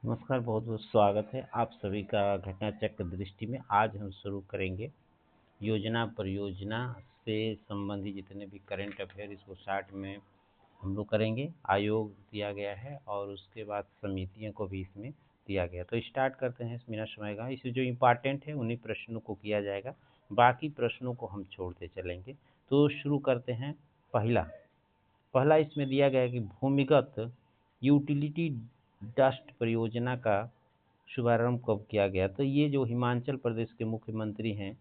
नमस्कार, बहुत बहुत स्वागत है आप सभी का घटना चक्र दृष्टि में। आज हम शुरू करेंगे योजना परियोजना से संबंधित जितने भी करंट अफेयर इसको शार्ट में हम लोग करेंगे। आयोग दिया गया है और उसके बाद समितियों को भी इसमें दिया गया। तो स्टार्ट करते हैं बिना समय का। इसमें जो इम्पोर्टेंट है उन्हीं प्रश्नों को किया जाएगा, बाकी प्रश्नों को हम छोड़ते चलेंगे। तो शुरू करते हैं। पहला पहला इसमें दिया गया है कि भूमिगत यूटिलिटी डस्ट परियोजना का शुभारंभ कब किया गया। तो ये जो हिमाचल प्रदेश के मुख्यमंत्री हैं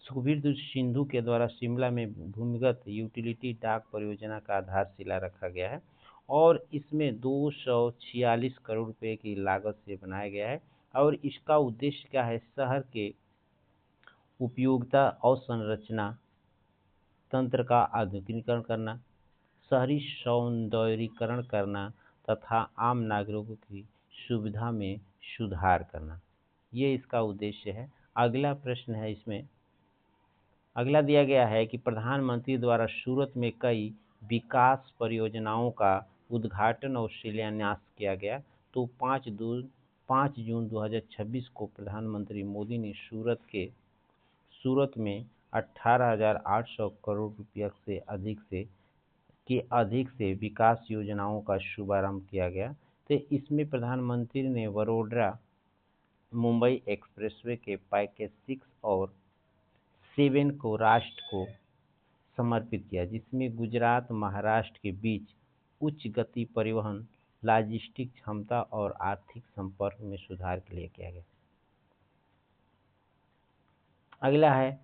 सुखबीर सिंधु के द्वारा शिमला में भूमिगत यूटिलिटी डाक परियोजना का आधारशिला रखा गया है और इसमें 246 करोड़ रुपए की लागत से बनाया गया है। और इसका उद्देश्य क्या है? शहर के उपयोगिता और संरचना तंत्र का आधुनिकीकरण करना, शहरी सौंदर्यीकरण करना तथा आम नागरिकों की सुविधा में सुधार करना, ये इसका उद्देश्य है। अगला प्रश्न है इसमें, अगला दिया गया है कि प्रधानमंत्री द्वारा सूरत में कई विकास परियोजनाओं का उद्घाटन और शिलान्यास किया गया। तो 5 जून 2026 को प्रधानमंत्री मोदी ने सूरत में 18,800 करोड़ रुपये से अधिक से विकास योजनाओं का शुभारंभ किया गया। तो इसमें प्रधानमंत्री ने वडोदरा मुंबई एक्सप्रेसवे के पैकेज 6 और 7 को राष्ट्र को समर्पित किया, जिसमें गुजरात महाराष्ट्र के बीच उच्च गति परिवहन, लॉजिस्टिक क्षमता और आर्थिक संपर्क में सुधार के लिए किया गया। अगला है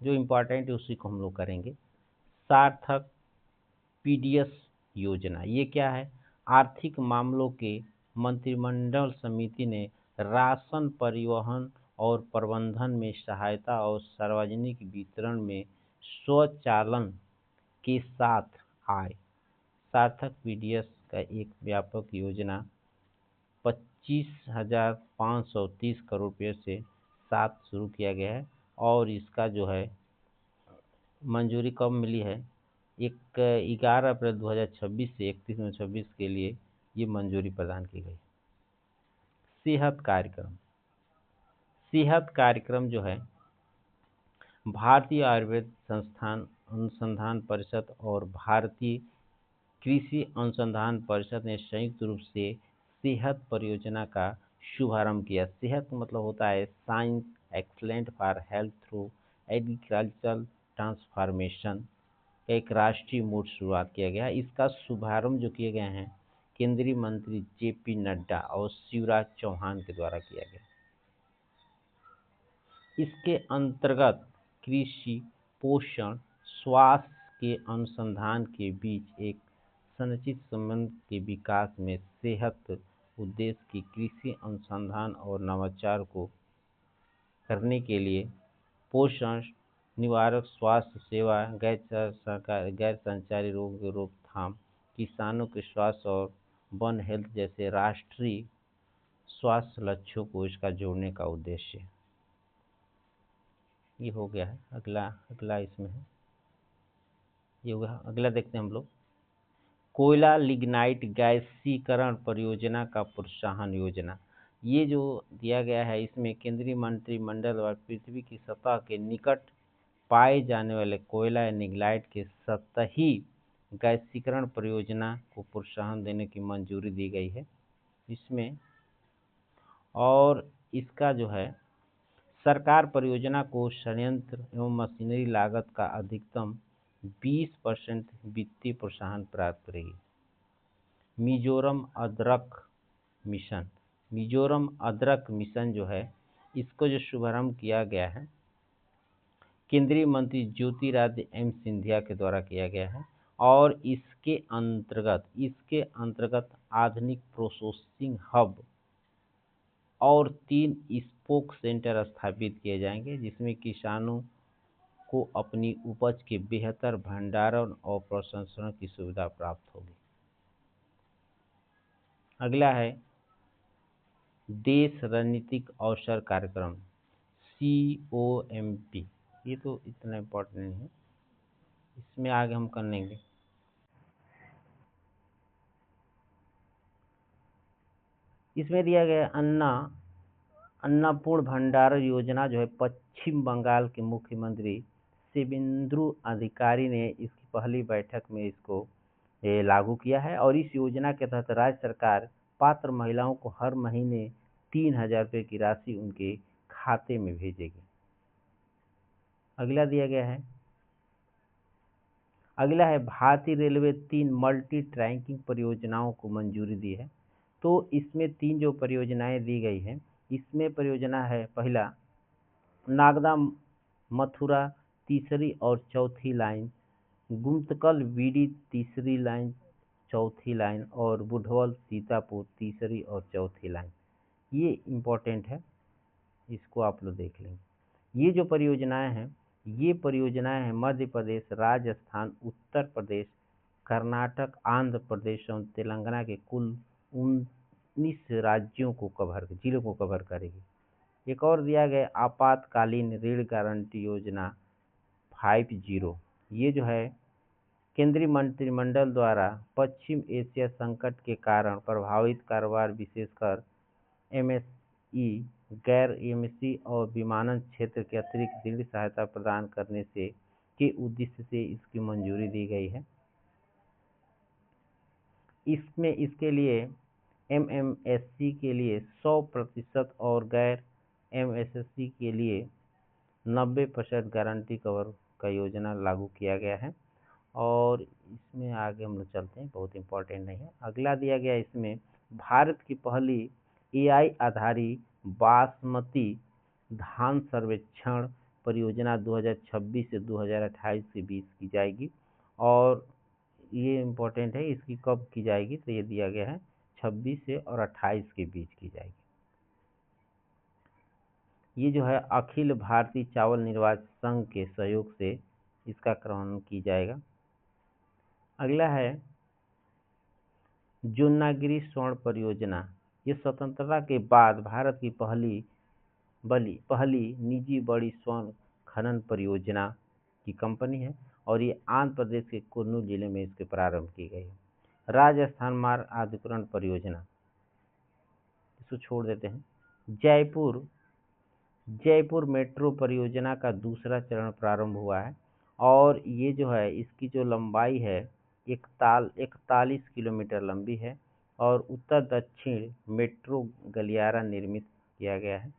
जो इम्पोर्टेंट है उसी को हम लोग करेंगे। सार्थक पीडीएस योजना, ये क्या है? आर्थिक मामलों के मंत्रिमंडल समिति ने राशन परिवहन और प्रबंधन में सहायता और सार्वजनिक वितरण में स्वचालन के साथ आए सार्थक पीडीएस का एक व्यापक योजना 25,530 करोड़ रुपये से साथ शुरू किया गया है। और इसका जो है मंजूरी कब मिली है? 11 अप्रैल 2026 से 31 मई 2026 के लिए ये मंजूरी प्रदान की गई। सेहत कार्यक्रम जो है भारतीय आयुर्वेद संस्थान अनुसंधान परिषद और भारतीय कृषि अनुसंधान परिषद ने संयुक्त रूप से सेहत परियोजना का शुभारंभ किया। सेहत मतलब होता है science excellent for health through agricultural transformation, एक राष्ट्रीय मूड शुरुआत किया गया। इसका शुभारंभ जो किए गए हैं केंद्रीय मंत्री जेपी नड्डा और शिवराज चौहान के द्वारा किया गया। इसके अंतर्गत कृषि, पोषण, स्वास्थ्य के अनुसंधान के बीच एक संरचित संबंध के विकास में सेहत उद्देश्य की कृषि अनुसंधान और नवाचार को करने के लिए पोषण निवारक स्वास्थ्य सेवा, गैर संचारी रोग की रोकथाम, किसानों के स्वास्थ्य और वन हेल्थ जैसे राष्ट्रीय स्वास्थ्य लक्ष्यों को इसका जोड़ने का उद्देश्य है। ये हो गया है। अगला इसमें है, ये होगा। अगला देखते हैं हम लोग, कोयला लिग्नाइट गैसीकरण परियोजना का प्रोत्साहन योजना। ये जो दिया गया है इसमें केंद्रीय मंत्रिमंडल और पृथ्वी की सतह के निकट पाए जाने वाले कोयला या लिग्नाइट के सतही गैसीकरण परियोजना को प्रोत्साहन देने की मंजूरी दी गई है इसमें। और इसका जो है सरकार परियोजना को संयंत्र एवं मशीनरी लागत का अधिकतम 20% वित्तीय प्रोत्साहन प्राप्त करेगी। मिजोरम अदरक मिशन जो है इसको जो शुभारंभ किया गया है केंद्रीय मंत्री ज्योतिरादित्य एम सिंधिया के द्वारा किया गया है। और इसके अंतर्गत आधुनिक प्रोसेसिंग हब और 3 स्पोक सेंटर स्थापित किए जाएंगे, जिसमें किसानों को अपनी उपज के बेहतर भंडारण और प्रसंस्करण की सुविधा प्राप्त होगी। अगला है देश रणनीतिक अवसर कार्यक्रम COMP। ये तो इतना इम्पोर्टेंट नहीं है, इसमें आगे हम कर लेंगे। इसमें दिया गया है अन्नपूर्ण भंडार योजना जो है पश्चिम बंगाल के मुख्यमंत्री शिवेंद्र अधिकारी ने इसकी पहली बैठक में इसको लागू किया है और इस योजना के तहत राज्य सरकार पात्र महिलाओं को हर महीने 3,000 रुपये की राशि उनके खाते में भेजेगी। अगला दिया गया है, अगला है भारतीय रेलवे 3 मल्टी ट्रैकिंग परियोजनाओं को मंजूरी दी है। तो इसमें 3 जो परियोजनाएं दी गई है, इसमें परियोजना है पहला नागदा मथुरा तीसरी और चौथी लाइन, गुमतकल बीडी तीसरी लाइन चौथी लाइन और बुढ़वल सीतापुर तीसरी और चौथी लाइन। ये इम्पोर्टेंट है, इसको आप लोग देख लेंगे। ये जो परियोजनाएं हैं, ये परियोजनाएं हैं मध्य प्रदेश, राजस्थान, उत्तर प्रदेश, कर्नाटक, आंध्र प्रदेश और तेलंगाना के कुल 19 राज्यों को जिलों को कवर करेगी। एक और दिया गया आपातकालीन ऋण गारंटी योजना 50। ये जो है केंद्रीय मंत्रिमंडल द्वारा पश्चिम एशिया संकट के कारण प्रभावित कारोबार विशेषकर एमएसई, गैर एमएसई और विमानन क्षेत्र के अतिरिक्त ऋण सहायता प्रदान करने के उद्देश्य से इसकी मंजूरी दी गई है। इसमें इसके लिए एमएमएससी के लिए 100% और गैर एमएससी के लिए 90% गारंटी कवर का योजना लागू किया गया है। और इसमें आगे हम लोग चलते हैं, बहुत इंपॉर्टेंट नहीं है। अगला दिया गया इसमें भारत की पहली एआई आधारित बासमती धान सर्वेक्षण परियोजना 2026 से 2028 के बीच की जाएगी। और ये इम्पोर्टेंट है, इसकी कब की जाएगी तो ये दिया गया है 26 से और 28 के बीच की जाएगी। ये जो है अखिल भारतीय चावल निर्वाचक संघ के सहयोग से इसका क्रमण की जाएगा। अगला है जोन्नागिरी स्वर्ण परियोजना। ये स्वतंत्रता के बाद भारत की पहली निजी बड़ी स्वर्ण खनन परियोजना की कंपनी है और ये आंध्र प्रदेश के कुर्नूल जिले में इसके प्रारंभ की गई है। राजस्थान मार्ग आधुनिकीकरण परियोजना, इसको छोड़ देते हैं। जयपुर मेट्रो परियोजना का दूसरा चरण प्रारंभ हुआ है और ये जो है इसकी जो लंबाई है 41 किलोमीटर लंबी है और उत्तर दक्षिण मेट्रो गलियारा निर्मित किया गया है।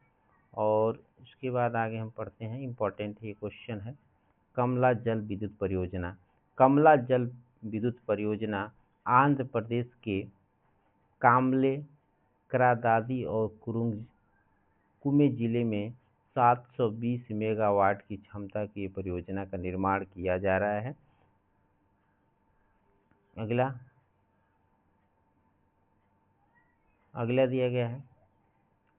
और उसके बाद आगे हम पढ़ते हैं, इम्पोर्टेंट ये क्वेश्चन है कमला जल विद्युत परियोजना। कमला जल विद्युत परियोजना आंध्र प्रदेश के कामले, करादादी और कुमे जिले में 720 मेगावाट की क्षमता की परियोजना का निर्माण किया जा रहा है। अगला दिया गया है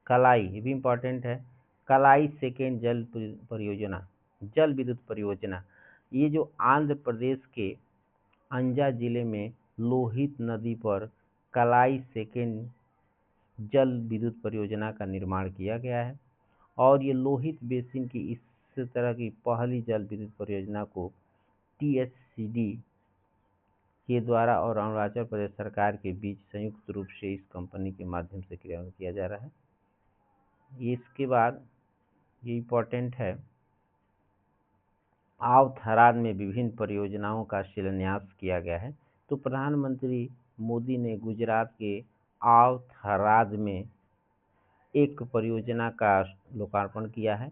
कलाई, ये भी इम्पोर्टेंट है। कलाई सेकेंड जल परियोजना, जल विद्युत परियोजना। ये जो आंध्र प्रदेश के अंजा जिले में लोहित नदी पर कलाई सेकेंड जल विद्युत परियोजना का निर्माण किया गया है और ये लोहित बेसिन की इस तरह की पहली जल विद्युत परियोजना को टीएचसीडी के द्वारा और अरुणाचल प्रदेश सरकार के बीच संयुक्त रूप से इस कंपनी के माध्यम से क्रियान्वित किया जा रहा है। इसके बाद ये इम्पोर्टेंट है आवथराद में विभिन्न परियोजनाओं का शिलान्यास किया गया है। तो प्रधानमंत्री मोदी ने गुजरात के आवथराद में एक परियोजना का लोकार्पण किया है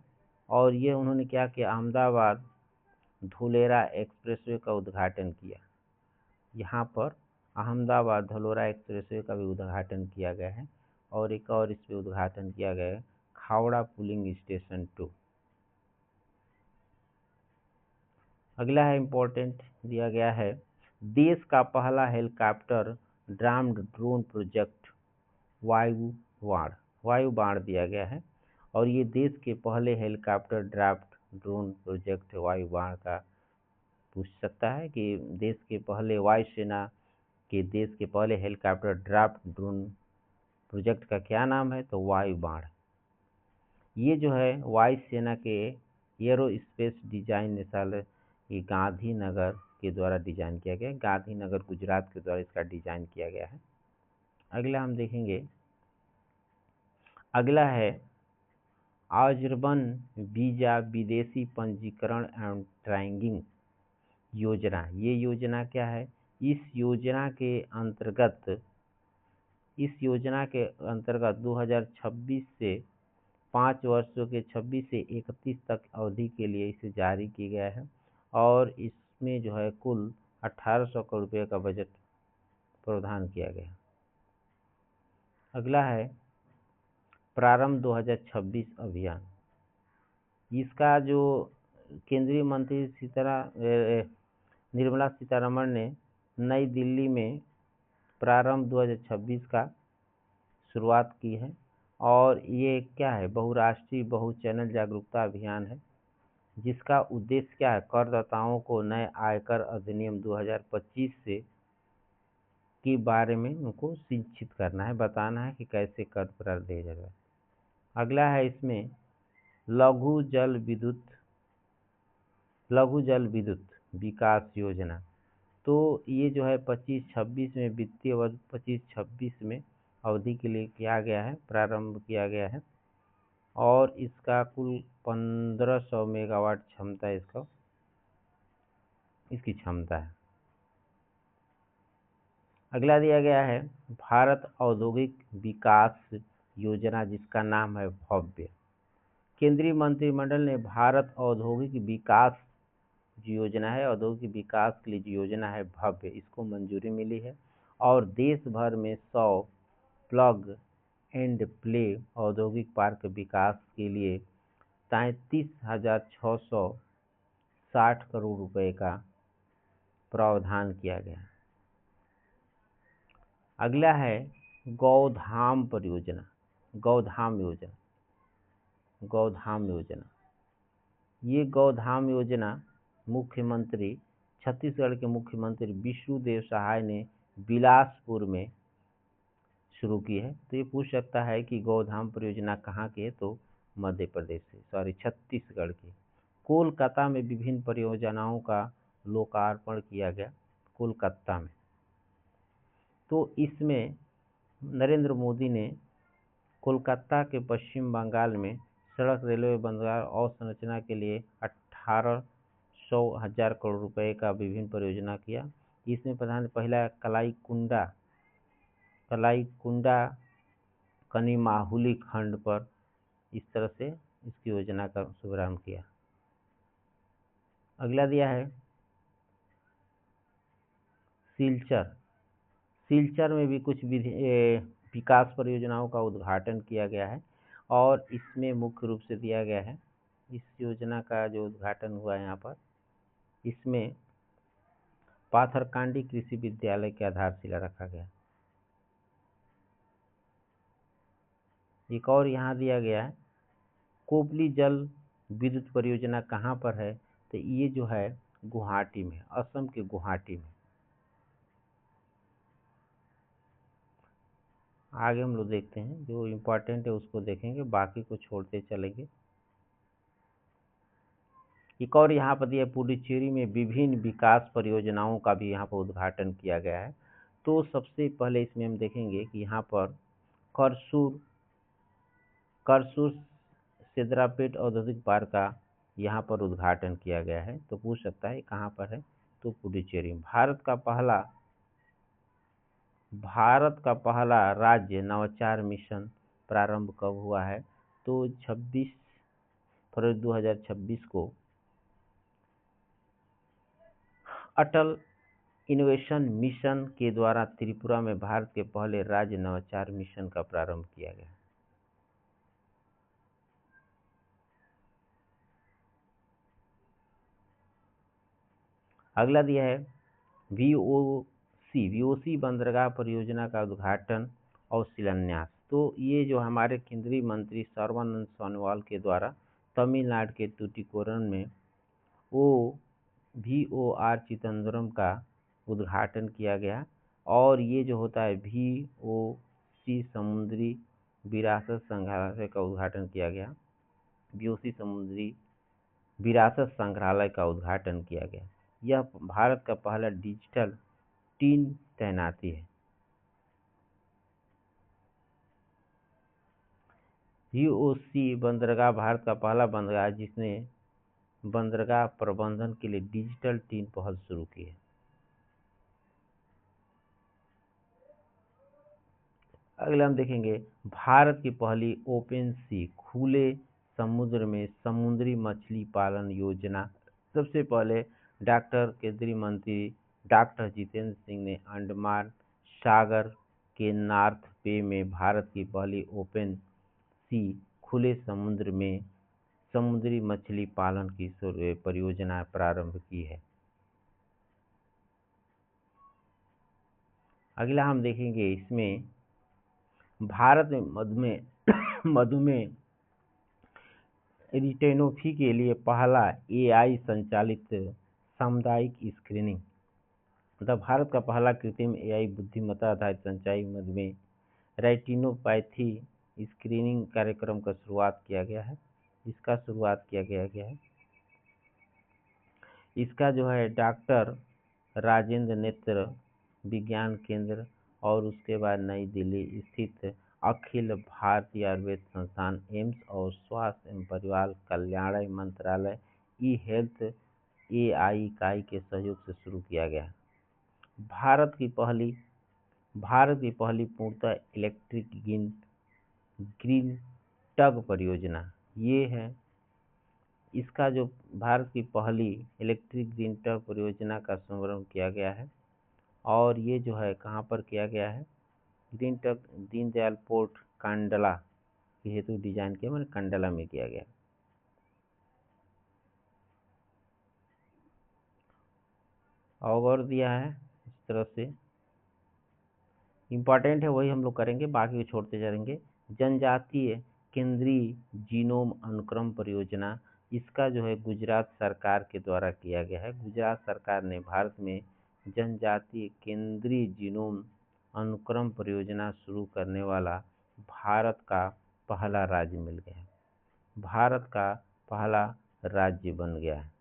और ये उन्होंने क्या किया, अहमदाबाद धुलेरा एक्सप्रेसवे का उद्घाटन किया। यहाँ पर अहमदाबाद धलोरा एक्सप्रेसवे का भी उद्घाटन किया गया है और एक और इस पर उद्घाटन किया गया है खावड़ा पुलिंग स्टेशन 2। अगला है इम्पोर्टेंट दिया गया है देश का पहला हेलीकॉप्टर ड्राम्ड ड्रोन प्रोजेक्ट वायु बाण दिया गया है और ये देश के पहले हेलीकॉप्टर ड्राफ्ट ड्रोन प्रोजेक्ट वायु बाण का पूछ सकता है कि देश के पहले वायुसेना के देश के पहले हेलीकॉप्टर ड्राफ्ट ड्रोन प्रोजेक्ट का क्या नाम है तो वायु बाण। ये जो है वायुसेना के एरोस्पेस डिजाइन नेशनल ये गांधीनगर के द्वारा डिजाइन किया गया है, गांधीनगर गुजरात के द्वारा इसका डिजाइन किया गया है। अगला हम देखेंगे अगला है आजीवन वीजा विदेशी पंजीकरण एवं ट्रैकिंग योजना। ये योजना क्या है? इस योजना के अंतर्गत 2026 से 5 वर्षों के 26 से 31 तक अवधि के लिए इसे जारी किया गया है और इसमें जो है कुल 1800 करोड़ रुपये का बजट प्रावधान किया गया। अगला है प्रारंभ 2026 अभियान। इसका जो केंद्रीय मंत्री निर्मला सीतारमण ने नई दिल्ली में प्रारंभ 2026 का शुरुआत की है और ये क्या है? बहुराष्ट्रीय बहुचैनल जागरूकता अभियान है, जिसका उद्देश्य क्या है? करदाताओं को नए आयकर अधिनियम 2025 से के बारे में उनको शिक्षित करना है, बताना है कि कैसे कर प्रदान दिया जाएगा। अगला है इसमें लघु जल विद्युत विकास योजना। तो ये जो है 25-26 में वित्तीय वर्ष 25-26 में अवधि के लिए किया गया है, प्रारंभ किया गया है और इसका कुल 1500 मेगावाट क्षमता इसकी क्षमता है। अगला दिया गया है भारत औद्योगिक विकास योजना, जिसका नाम है भव्य। केंद्रीय मंत्रिमंडल ने भारत औद्योगिक विकास जो योजना है, औद्योगिक विकास के लिए जो योजना है भव्य, इसको मंजूरी मिली है और देश भर में 100 प्लग एंड प्ले औद्योगिक पार्क विकास के लिए 33,660 करोड़ रुपए का प्रावधान किया गया। अगला है गौधाम परियोजना, गौधाम योजना। ये गौधाम योजना छत्तीसगढ़ के मुख्यमंत्री विष्णुदेव साय ने बिलासपुर में शुरू की है। तो ये पूछ सकता है कि गौधाम परियोजना कहाँ की है? तो मध्य प्रदेश से, छत्तीसगढ़ की। कोलकाता में विभिन्न परियोजनाओं का लोकार्पण किया गया, कोलकाता में। तो इसमें नरेंद्र मोदी ने कोलकाता के पश्चिम बंगाल में सड़क, रेलवे, बंदरगाह और संरचना के लिए 1800 करोड़ रुपए का विभिन्न परियोजना किया। इसमें पहला कलाईकुंडा कनिमाहुली खंड पर इस तरह से इसकी योजना का शुभारंभ किया। अगला दिया है सिलचर में भी कुछ विकास परियोजनाओं का उद्घाटन किया गया है और इसमें मुख्य रूप से दिया गया है, इस योजना का जो उद्घाटन हुआ है यहाँ पर, इसमें पाथरकांडी कृषि विद्यालय की आधारशिला रखा गया। एक और यहाँ दिया गया है कोपली जल विद्युत परियोजना कहाँ पर है? तो ये जो है गुवाहाटी में, असम के गुवाहाटी में। आगे हम लोग देखते हैं, जो इम्पोर्टेंट है उसको देखेंगे, बाकी को छोड़ते चलेंगे। एक और यहाँ पर दिया पुडुचेरी में विभिन्न विकास परियोजनाओं का भी यहाँ पर उद्घाटन किया गया है। तो सबसे पहले इसमें हम देखेंगे कि यहाँ पर करसूर सेदरापेट औद्योगिक पार्क का यहाँ पर उद्घाटन किया गया है। तो पूछ सकता है कहाँ पर है? तो पुडुचेरी। भारत का पहला राज्य नवाचार मिशन प्रारंभ कब हुआ है? तो 26 फरवरी 2026 को अटल इनोवेशन मिशन के द्वारा त्रिपुरा में भारत के पहले राज्य नवाचार मिशन का प्रारंभ किया गया। अगला दिया है वीओसी बंदरगाह परियोजना का उद्घाटन और शिलान्यास। तो ये जो हमारे केंद्रीय मंत्री सर्बानंद सोनोवाल के द्वारा तमिलनाडु के टुटिकोरन में VOR चिदम्बरम का उद्घाटन किया गया और ये जो होता है VOC समुद्री विरासत संग्रहालय का उद्घाटन किया गया। VOC समुद्री विरासत संग्रहालय का उद्घाटन किया गया। यह भारत का पहला डिजिटल टीन तैनाती है। VOC बंदरगाह भारत का पहला बंदरगाह है जिसने बंदरगाह प्रबंधन के लिए डिजिटल टीम पहल शुरू की है। अगले हम देखेंगे भारत की पहली ओपन सी खुले समुद्र में समुद्री मछली पालन योजना। सबसे पहले केंद्रीय मंत्री डॉक्टर जितेंद्र सिंह ने अंडमान सागर के नॉर्थ बे में भारत की पहली ओपन सी खुले समुद्र में समुद्री मछली पालन की परियोजना प्रारंभ की है। अगला हम देखेंगे इसमें भारत में मधुमेह रेटिनोपैथी के लिए पहला AI संचालित सामुदायिक स्क्रीनिंग। मतलब भारत का पहला कृत्रिम AI बुद्धिमत्ता आधारित संचारी मधुमेह रेटिनोपैथी स्क्रीनिंग कार्यक्रम का शुरुआत किया गया है। इसका जो है डॉक्टर राजेंद्र नेत्र विज्ञान केंद्र और उसके बाद नई दिल्ली स्थित अखिल भारतीय आयुर्वेद संस्थान एम्स और स्वास्थ्य एवं परिवार कल्याण मंत्रालय ई हेल्थ AI इकाई के सहयोग से शुरू किया गया। भारत की पहली पूर्णतः इलेक्ट्रिक ग्रीन टग परियोजना ये है। इसका जो भारत की पहली इलेक्ट्रिक ग्रीन टग परियोजना का शुभारंभ किया गया है और ये जो है कहाँ पर किया गया है, green tug Deendayal port Kandla के हेतु डिजाइन किया, मैंने कांडला में किया गया। और दिया है इस तरह से इम्पॉर्टेंट है वही हम लोग करेंगे, बाकी छोड़ते जाएंगे। जनजातीय केंद्रीय जीनोम अनुक्रम परियोजना, इसका जो है गुजरात सरकार के द्वारा किया गया है। गुजरात सरकार ने भारत में जनजातीय केंद्रीय जीनोम अनुक्रम परियोजना शुरू करने वाला भारत का पहला राज्य मिल गया है, भारत का पहला राज्य बन गया है।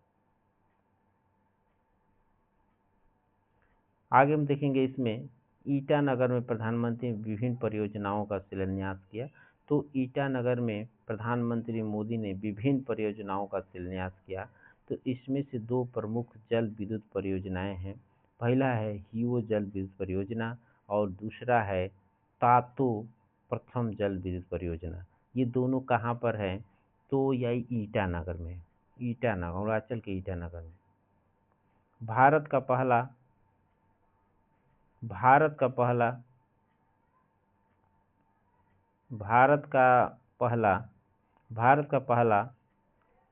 आगे हम देखेंगे इसमें ईटानगर में प्रधानमंत्री विभिन्न परियोजनाओं का शिलान्यास किया। तो ईटानगर में प्रधानमंत्री मोदी ने विभिन्न परियोजनाओं का शिलान्यास किया। तो इसमें से दो प्रमुख जल विद्युत परियोजनाएं हैं। पहला है हीओ जल विद्युत परियोजना और दूसरा है तातो प्रथम जल विद्युत परियोजना। ये दोनों कहाँ पर हैं? तो यही ईटानगर में, ईटानगर अरुणाचल के ईटानगर में। भारत का पहला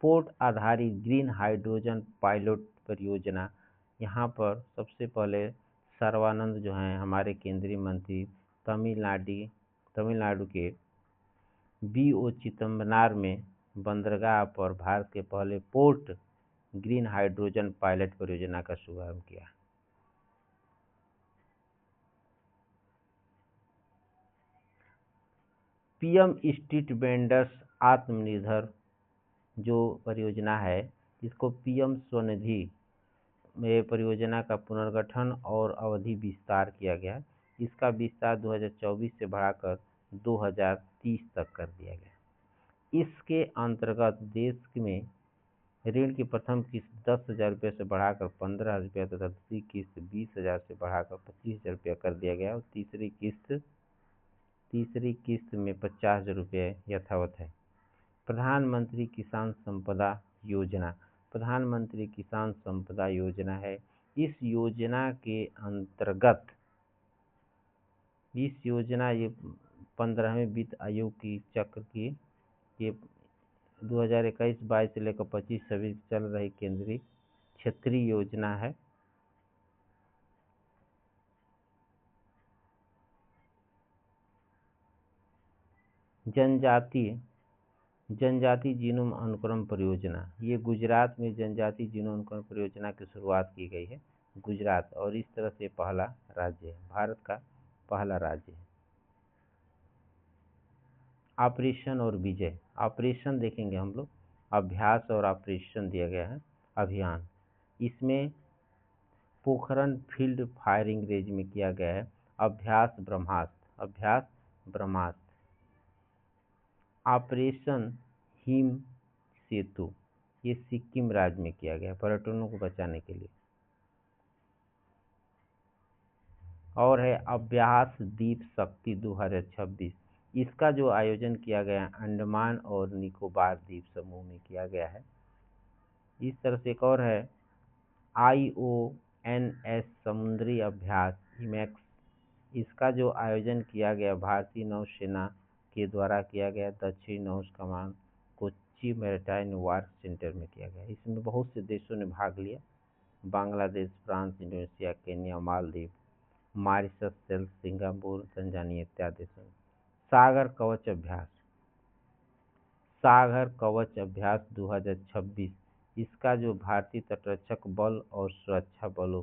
पोर्ट आधारित ग्रीन हाइड्रोजन पायलट परियोजना। यहाँ पर सबसे पहले सर्बानंद जो हैं हमारे केंद्रीय मंत्री तमिलनाडु के BO चिदम्बरनार में बंदरगाह पर भारत के पहले पोर्ट ग्रीन हाइड्रोजन पायलट परियोजना का शुभारंभ किया। PM स्ट्रीट वेंडर्स आत्मनिर्भर जो परियोजना है, इसको PM स्वनिधि में परियोजना का पुनर्गठन और अवधि विस्तार किया गया। इसका विस्तार 2024 से बढ़ाकर 2030 तक कर दिया गया। इसके अंतर्गत देश में ऋण की प्रथम किस्त 10,000 रुपये से बढ़ाकर 15,000 रुपये तथा दूसरी किस्त 20,000 से बढ़ाकर 25,000 रुपये कर दिया गया और तीसरी किस्त में 50,000 रुपये यथावत है। प्रधानमंत्री किसान संपदा योजना है। इस योजना के अंतर्गत ये 15वें वित्त आयोग की चक्र की ये 2021-22 से लेकर 25-26 चल रही केंद्रीय क्षेत्रीय योजना है। जनजाति जीनोम अनुक्रम परियोजना, ये गुजरात में जनजाति जीनोम अनुक्रम परियोजना की शुरुआत की गई है, गुजरात, और इस तरह से पहला राज्य है, भारत का पहला राज्य है। ऑपरेशन और विजय, ऑपरेशन देखेंगे हम लोग, अभ्यास और ऑपरेशन दिया गया है। अभियान, इसमें पोखरण फील्ड फायरिंग रेंज में किया गया है अभ्यास ब्रह्मास्त्र। ऑपरेशन हिम सेतु, ये सिक्किम राज्य में किया गया पर्यटनों को बचाने के लिए। और है अभ्यास दीप शक्ति 2026, इसका जो आयोजन किया गया अंडमान और निकोबार द्वीप समूह में किया गया है। इस तरह से एक और है IONS समुद्री अभ्यास इमैक्स, इसका जो आयोजन किया गया भारतीय नौसेना के द्वारा किया गया दक्षिणी नौ कमान कोच्चि मैरीटाइम वार सेंटर में किया गया। इसमें बहुत से देशों ने भाग लिया, Bangladesh, France, Indonesia, Kenya, Maldives, Mauritius, Seychelles, Singapore, Tanzania इत्यादि देशों। सागर कवच अभ्यास, सागर कवच अभ्यास 2026, इसका जो भारतीय तटरक्षक बल और सुरक्षा बलों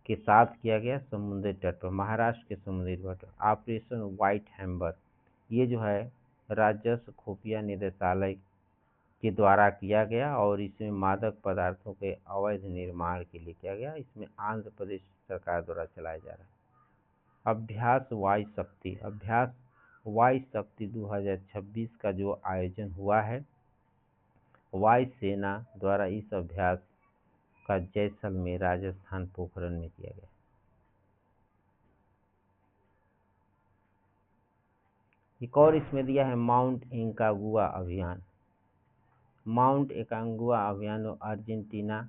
के साथ किया गया समुद्री तट पर, महाराष्ट्र के समुद्री तट पर। ऑपरेशन व्हाइट हैम्बर, ये जो है राजस्व खुफिया निदेशालय के द्वारा किया गया और इसमें मादक पदार्थों के अवैध निर्माण के लिए किया गया। इसमें आंध्र प्रदेश सरकार द्वारा चलाया जा रहा है। अभ्यास वायु शक्ति, अभ्यास वायु शक्ति 2026 का जो आयोजन हुआ है वायुसेना द्वारा, इस अभ्यास का जैसलमेर राजस्थान पोखरण में किया गया। एक और इसमें दिया है माउंट एकागुआ अभियान। माउंट एकागुआ अभियान अर्जेंटीना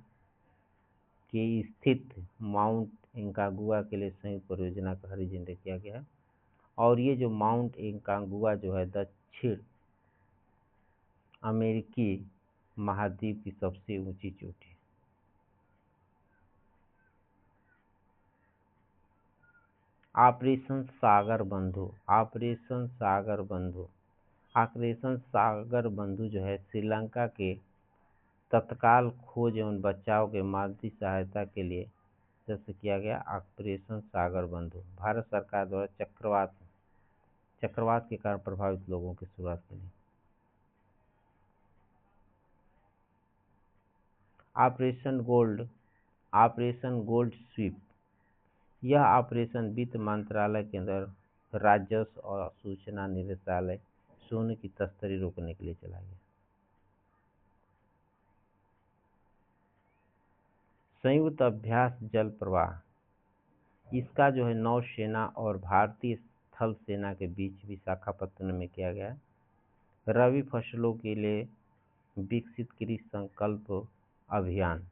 के स्थित माउंट एकागुआ के लिए संयुक्त परियोजना का हरी झंडा किया गया है। और ये जो माउंट एकागुआ जो है दक्षिण अमेरिकी महाद्वीप की सबसे ऊंची चोटी है। ऑपरेशन सागर बंधु, ऑपरेशन सागर बंधु, ऑपरेशन सागर बंधु जो है श्रीलंका के तत्काल खोज एवं बचाव के मानवीय सहायता के लिए जैसे किया गया ऑपरेशन सागर बंधु। भारत सरकार द्वारा चक्रवात के कारण प्रभावित लोगों की शुरुआत के लिए। Operation gold, operation gold sweep, यह ऑपरेशन वित्त मंत्रालय के अंदर राजस्व और सूचना निदेशालय सोने की तस्करी रोकने के लिए चलाया गया। संयुक्त अभ्यास जल प्रवाह, इसका जो है नौसेना और भारतीय थल सेना के बीच विशाखापत्तनम में किया गया। रबी फसलों के लिए विकसित कृषि संकल्प अभियान।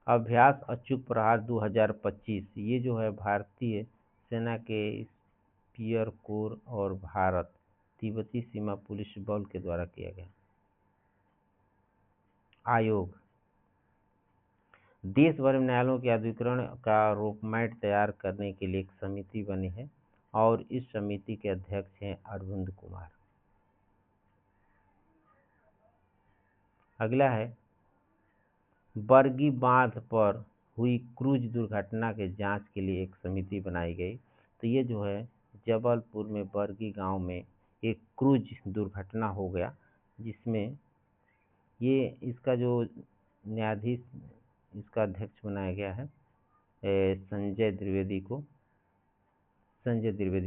अभ्यास अचूक प्रहार 2025, ये जो है भारतीय सेना के स्पीयर कोर और भारत तिब्बती सीमा पुलिस बल के द्वारा किया गया। आयोग, देश भर में न्यायालयों के आधुनिकीकरण का रोडमैप तैयार करने के लिए एक समिति बनी है और इस समिति के अध्यक्ष हैं अरविंद कुमार। अगला है बरगी बांध पर हुई क्रूज दुर्घटना के जांच के लिए एक समिति बनाई गई। तो ये जो है जबलपुर में बरगी गांव में एक क्रूज दुर्घटना हो गया, जिसमें ये इसका जो न्यायाधीश इसका अध्यक्ष बनाया गया है संजय द्विवेदी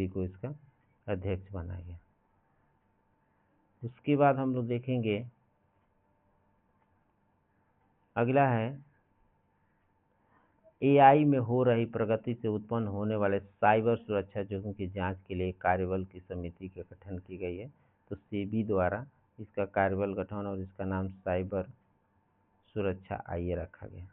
को इसका अध्यक्ष बनाया गया। उसके बाद हम लोग देखेंगे अगला है AI में हो रही प्रगति से उत्पन्न होने वाले साइबर सुरक्षा जोखिम की जांच के लिए कार्यबल की समिति का गठन की गई है। तो सेबी द्वारा इसका कार्यबल गठन और इसका नाम साइबर सुरक्षा IA रखा गया।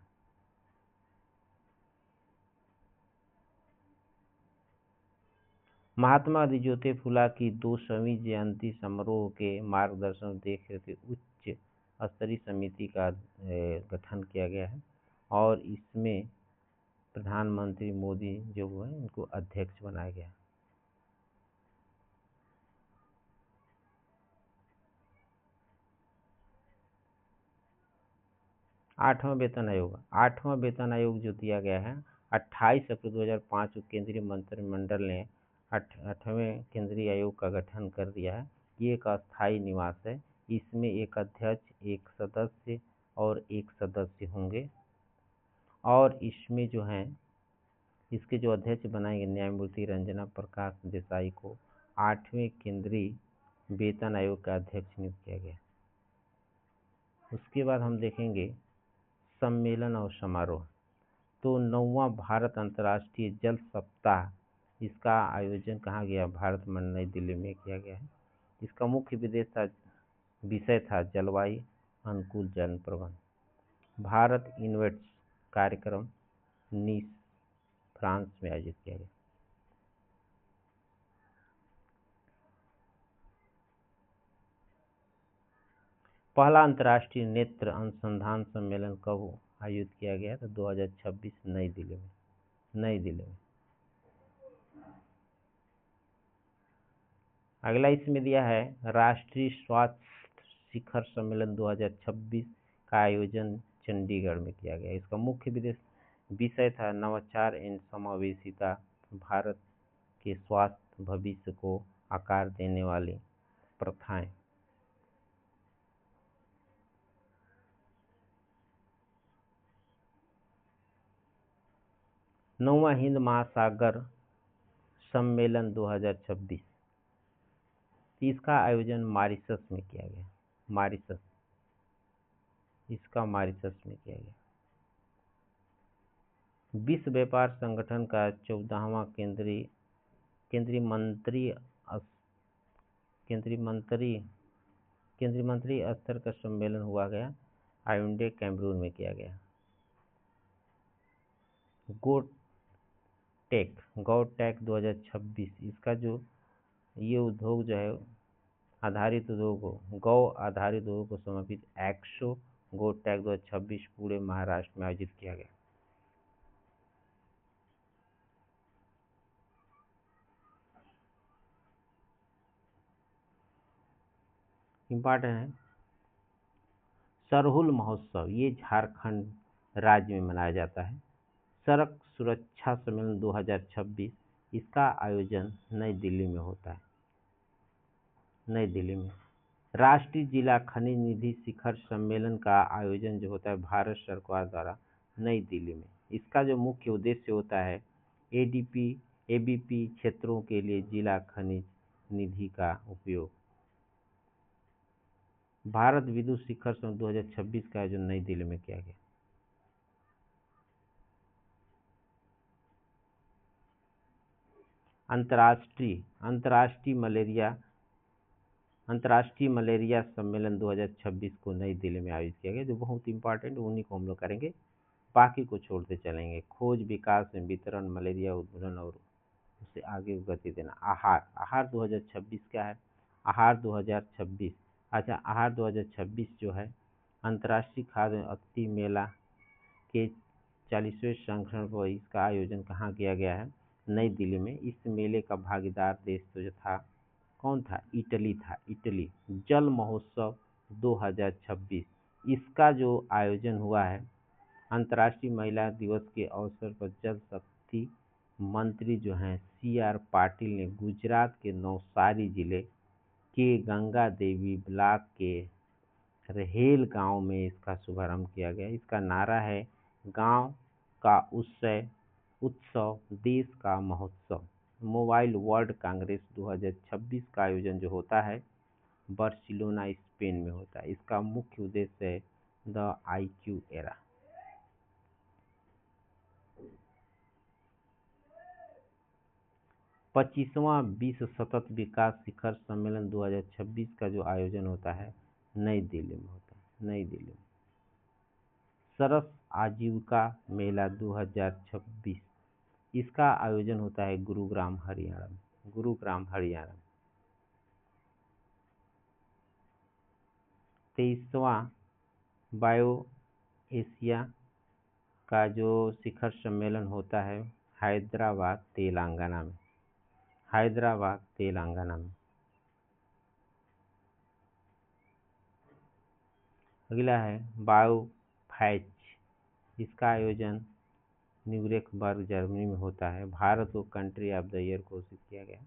महात्मा गांधी ज्योति फुला की 200वीं जयंती समारोह के मार्गदर्शन देख रहे उच्च स्तरीय समिति का गठन किया गया है और इसमें प्रधानमंत्री मोदी जो है इनको अध्यक्ष बनाया गया। 8वां वेतन आयोग, 8वां वेतन आयोग जो दिया गया है 28 अप्रैल 2005 को केंद्रीय मंत्रिमंडल ने 8वें केंद्रीय आयोग का गठन कर दिया है। ये एक अस्थायी निवास है, इसमें एक अध्यक्ष, एक सदस्य और एक सदस्य होंगे और इसमें जो है इसके जो अध्यक्ष बनाए गए न्यायमूर्ति रंजना प्रकाश देसाई को 8वें केंद्रीय वेतन आयोग का अध्यक्ष नियुक्त किया गया। उसके बाद हम देखेंगे सम्मेलन और समारोह। तो 9वां भारत अंतर्राष्ट्रीय जल सप्ताह, इसका आयोजन कहाँ गया? भारत में नई दिल्ली में किया गया है। इसका मुख्य विषय था जलवायु अनुकूल जल प्रबंधन। भारत इन्वेट्स कार्यक्रम नीस फ्रांस में आयोजित किया गया। पहला अंतर्राष्ट्रीय नेत्र अनुसंधान सम्मेलन कब आयोजित किया गया? तो 2026 नई दिल्ली में। अगला इसमें दिया है राष्ट्रीय स्वास्थ्य शिखर सम्मेलन 2026 का आयोजन चंडीगढ़ में किया गया। इसका मुख्य विषय था नवाचार एवं समावेशिता, भारत के स्वास्थ्य भविष्य को आकार देने वाली प्रथाएं। नौवां हिंद महासागर सम्मेलन 2026, इसका आयोजन मॉरिशस में किया गया। मॉरिशस में किया गया। विश्व व्यापार संगठन का 14वां केंद्रीय मंत्री स्तर का सम्मेलन हुआ गया, याओंडे कैमरून में किया गया। गौटेक 2026, इसका जो ये उद्योग जो है आधारित उद्योग गौ आधारित उद्योग को समर्पित एक्सो गौटेक 2026 पूरे महाराष्ट्र में आयोजित किया गया। इम्पॉर्टेंट है सरहुल महोत्सव, ये झारखंड राज्य में मनाया जाता है। सड़क सुरक्षा सम्मेलन 2026, इसका आयोजन नई दिल्ली में होता है। नई दिल्ली में राष्ट्रीय जिला खनिज निधि शिखर सम्मेलन का आयोजन जो होता है भारत सरकार द्वारा नई दिल्ली में। इसका जो मुख्य उद्देश्य होता है एबीपी क्षेत्रों के लिए जिला खनिज निधि का उपयोग। भारत विद्युत शिखर सम्मेलन 2026 का आयोजन नई दिल्ली में किया गया। अंतर्राष्ट्रीय मलेरिया सम्मेलन 2026 को नई दिल्ली में आयोजित किया गया, जो बहुत इंपॉर्टेंट, उन्हीं को हम लोग करेंगे, बाकी को छोड़ते चलेंगे। खोज, विकास एवं वितरण, मलेरिया उन्मूलन और उसे आगे गति देना। आहार 2026 क्या है? आहार 2026, अच्छा, आहार 2026 जो है अंतर्राष्ट्रीय खाद्य अतिथि मेला के 40वें संस्करण पर इसका आयोजन कहाँ किया गया है? नई दिल्ली में। इस मेले का भागीदार देश तो जो था, कौन था? इटली था। इटली जल महोत्सव 2026, इसका जो आयोजन हुआ है अंतर्राष्ट्रीय महिला दिवस के अवसर पर जल शक्ति मंत्री जो हैं CR पाटिल ने गुजरात के नवसारी जिले के गंगा देवी ब्लॉक के रहेल गांव में इसका शुभारंभ किया गया। इसका नारा है गांव का उत्सव देश का महोत्सव। मोबाइल वर्ल्ड कांग्रेस 2026 का आयोजन जो होता है बार्सिलोना स्पेन में होता है। इसका मुख्य उद्देश्य है द IQ एरा। पच्चीसवां विश्व सतत विकास शिखर सम्मेलन 2026 का जो आयोजन होता है नई दिल्ली में होता है। नई दिल्ली में सरस आजीविका मेला 2026, इसका आयोजन होता है गुरुग्राम हरियाणा में। 23वां बायो एशिया का जो शिखर सम्मेलन होता है हैदराबाद तेलंगाना में। अगला है बायोफैच, इसका आयोजन न्यूरेमबर्ग जर्मनी में होता है। भारत को कंट्री ऑफ द ईयर घोषित किया गया।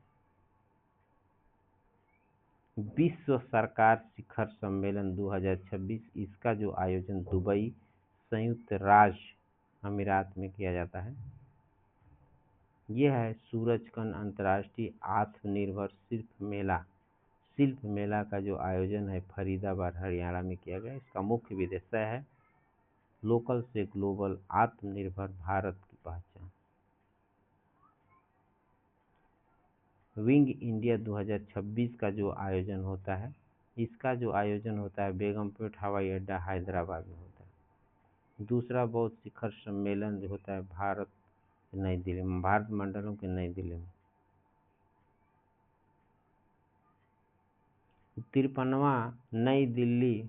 विश्व सरकार शिखर सम्मेलन 2026, इसका जो आयोजन दुबई संयुक्त राज्य अमीरात में किया जाता है। ये है सूरजकुंड अंतर्राष्ट्रीय आत्मनिर्भर शिल्प मेला का जो आयोजन है फरीदाबाद हरियाणा में किया गया। इसका मुख्य विषय है लोकल से ग्लोबल आत्मनिर्भर भारत की पहचान। विंग इंडिया 2026 का जो आयोजन होता है, इसका जो आयोजन होता है बेगमपेट हवाई अड्डा हैदराबाद में होता है। दूसरा बौद्ध शिखर सम्मेलन जो होता है भारत मंडलम के नई दिल्ली में। 53वां नई दिल्ली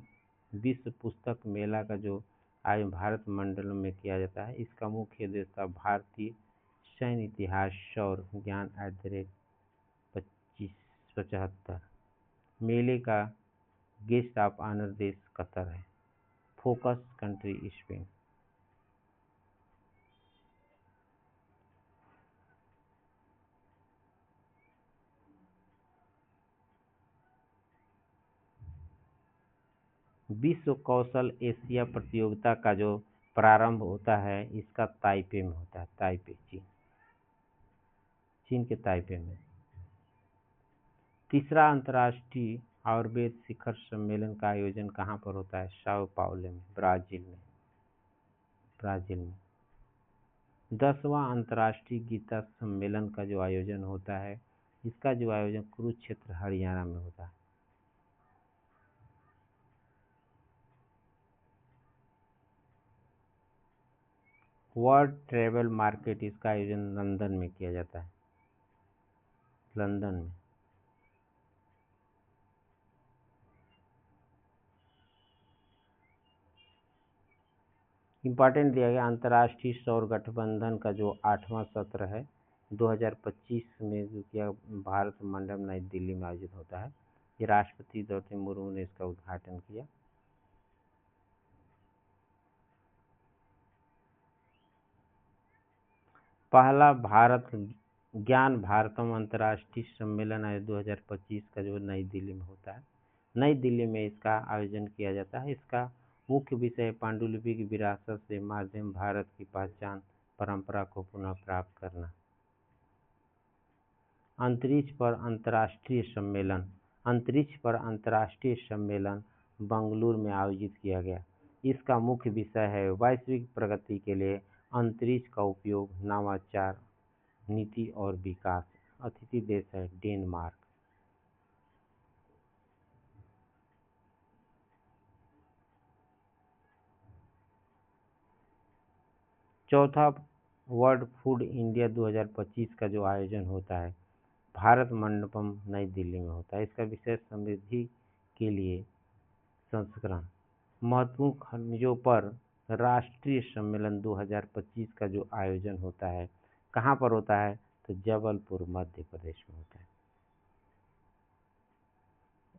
विश्व पुस्तक मेला का जो आयोजन भारत मंडलम में किया जाता है। इसका मुख्य उद्देश्य था भारतीय सैन्य इतिहास और ज्ञान @2575। मेले का गेस्ट ऑफ ऑनर देश कतर है। Focus country Spain. विश्व कौशल एशिया प्रतियोगिता का जो प्रारंभ होता है इसका ताइपे में होता है। ताइपे चीन के ताइपे में। तीसरा अंतर्राष्ट्रीय आयुर्वेद शिखर सम्मेलन का आयोजन कहाँ पर होता है? साओ पाउलो में, ब्राजील में। 10वां अंतर्राष्ट्रीय गीता सम्मेलन का जो आयोजन होता है, इसका जो आयोजन कुरुक्षेत्र हरियाणा में होता है। वर्ल्ड ट्रेवल मार्केट, इसका आयोजन लंदन में किया जाता है। लंदन में। इम्पॉर्टेंट दिया गया अंतर्राष्ट्रीय सौर गठबंधन का जो 8वां सत्र है 2025 में जो किया भारत मंडलम नई दिल्ली में आयोजित होता है। ये राष्ट्रपति द्रौपदी मुर्मू ने इसका उद्घाटन किया। पहला भारत ज्ञान भारतम अंतर्राष्ट्रीय सम्मेलन आयोजन 2025 का जो नई दिल्ली में होता है। नई दिल्ली में इसका आयोजन किया जाता है। इसका मुख्य विषय पांडुलिपि की विरासत से माध्यम भारत की पहचान परंपरा को पुनः प्राप्त करना। अंतरिक्ष पर अंतर्राष्ट्रीय सम्मेलन बंगलुरु में आयोजित किया गया। इसका मुख्य विषय है वैश्विक प्रगति के लिए अंतरिक्ष का उपयोग, नवाचार, नीति और विकास। अतिथि देश है डेनमार्क। चौथा वर्ल्ड फूड इंडिया 2025 का जो आयोजन होता है भारत मंडपम नई दिल्ली में होता है। इसका विषय समृद्धि के लिए संस्करण। महत्वपूर्ण खनिजों पर राष्ट्रीय सम्मेलन 2025 का जो आयोजन होता है कहाँ पर होता है? तो जबलपुर मध्य प्रदेश में होता है।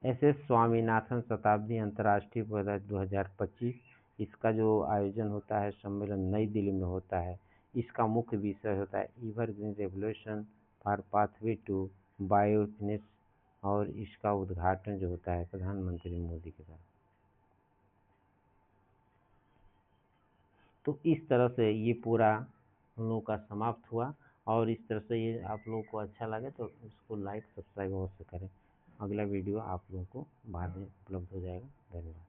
एस स्वामीनाथन शताब्दी अंतर्राष्ट्रीय परिषद 2025, इसका जो आयोजन होता है सम्मेलन नई दिल्ली में होता है। इसका मुख्य विषय होता है evergreen revolution for pathway to बायोफिनिश और इसका उद्घाटन जो होता है प्रधानमंत्री मोदी के द्वारा। तो इस तरह से ये पूरा हम लोगों का समाप्त हुआ और इस तरह से ये आप लोगों को अच्छा लगे तो इसको लाइक सब्सक्राइब अवश्य करें। अगला वीडियो आप लोगों को बाद में उपलब्ध हो जाएगा। धन्यवाद।